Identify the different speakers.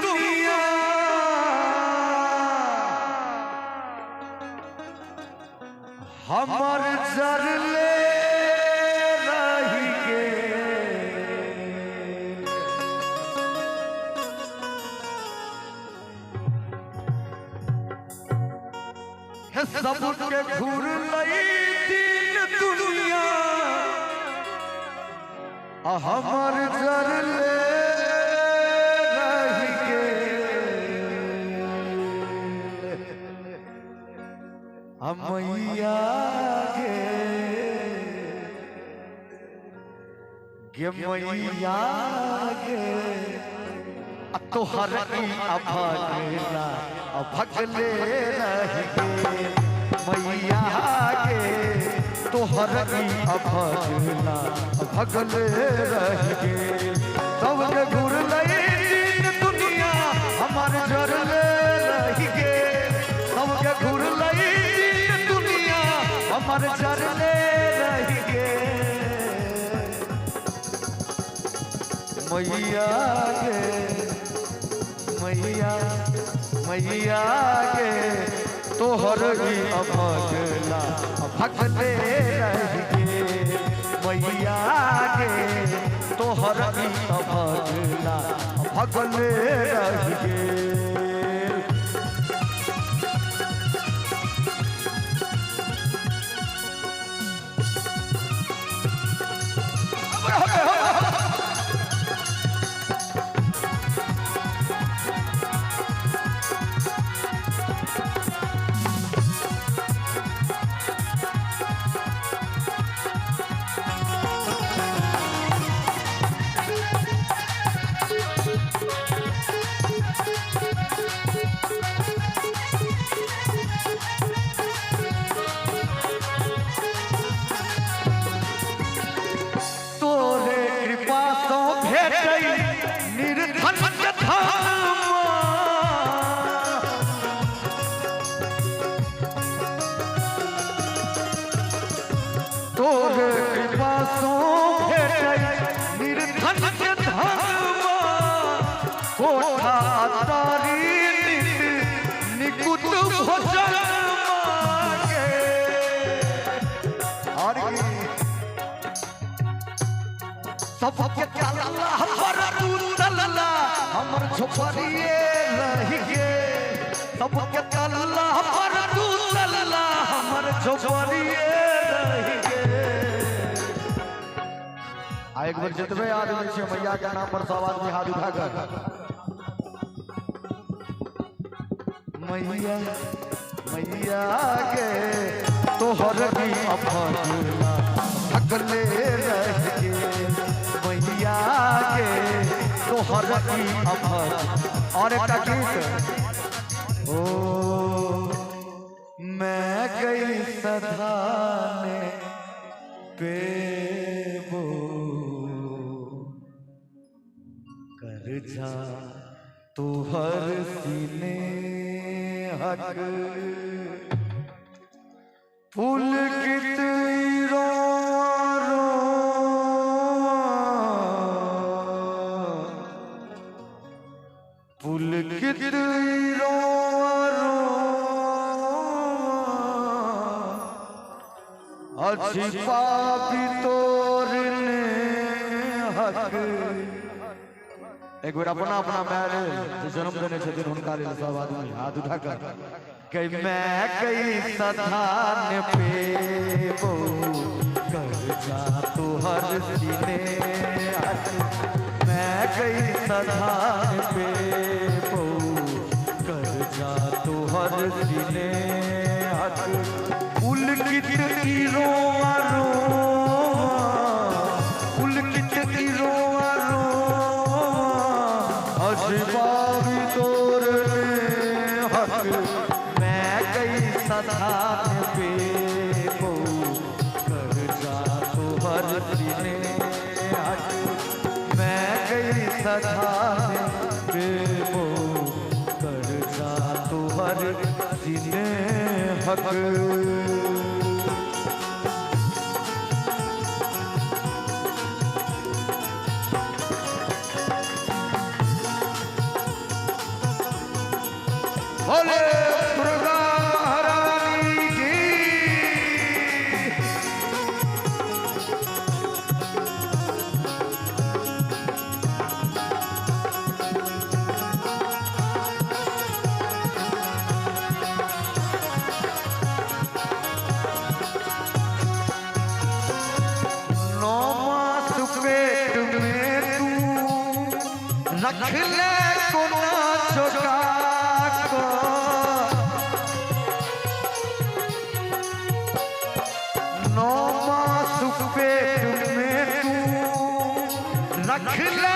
Speaker 1: दुनिया हमर जरले रही गे सबके घूर लई दिन दुनिया हमर जरले रही गे मैया गे मैया गे तोहर अभगला अभगले रह गे मैया गे तोहर अभगला अभगले रह गे सबके घूर लई दिन दुनिया हमार जरले रह गे सबके घूर लई दिन दुनिया हमार जरले रह गे मैया गे मैया मैया गे तोहर अभगला अभगले रह गे मैया गे तोहर अभगला अभगले रह गे तोरे कृपासों भेटै निर्धन के धनमा कोठा तारी निकुत भोजन मांगे और सबके चलला पर तू चलला हमर झोपड़िए रह गे सबके चलला पर तू चलला हमर झोपड़िए एक बार जितने आदमी से मैया के नाम पर सब आदमी हाथ उठाकर मैया मैया के तोहर अभगला अगले रह गे मैया के तोहर अभग और एक गीत ओ मैं गई सधाने पे जा तू हर सीने हक फूल कितनी रो फूल कितनी रो अच्छी पापी तोरने हक एक बार अपना अपना मैंने जन्म देने से दिन उनका सब आदमी हाथ उठाकर कई मैं कई सधान पे कर जा तू हर सीने मैं कई सधान पे कर जा तू हर सीने उलकित रो उलकित रो अजबावी तोरने हक मैं गई सधान पे कर जा तू हर सीने हक मैं गई सधान पे कर जा तू हर सीने हक बोले दुर्गा महारानी की। नौ मास पेट में तू रख ले कोना चुका को, नौ मास पेट में तू रख ले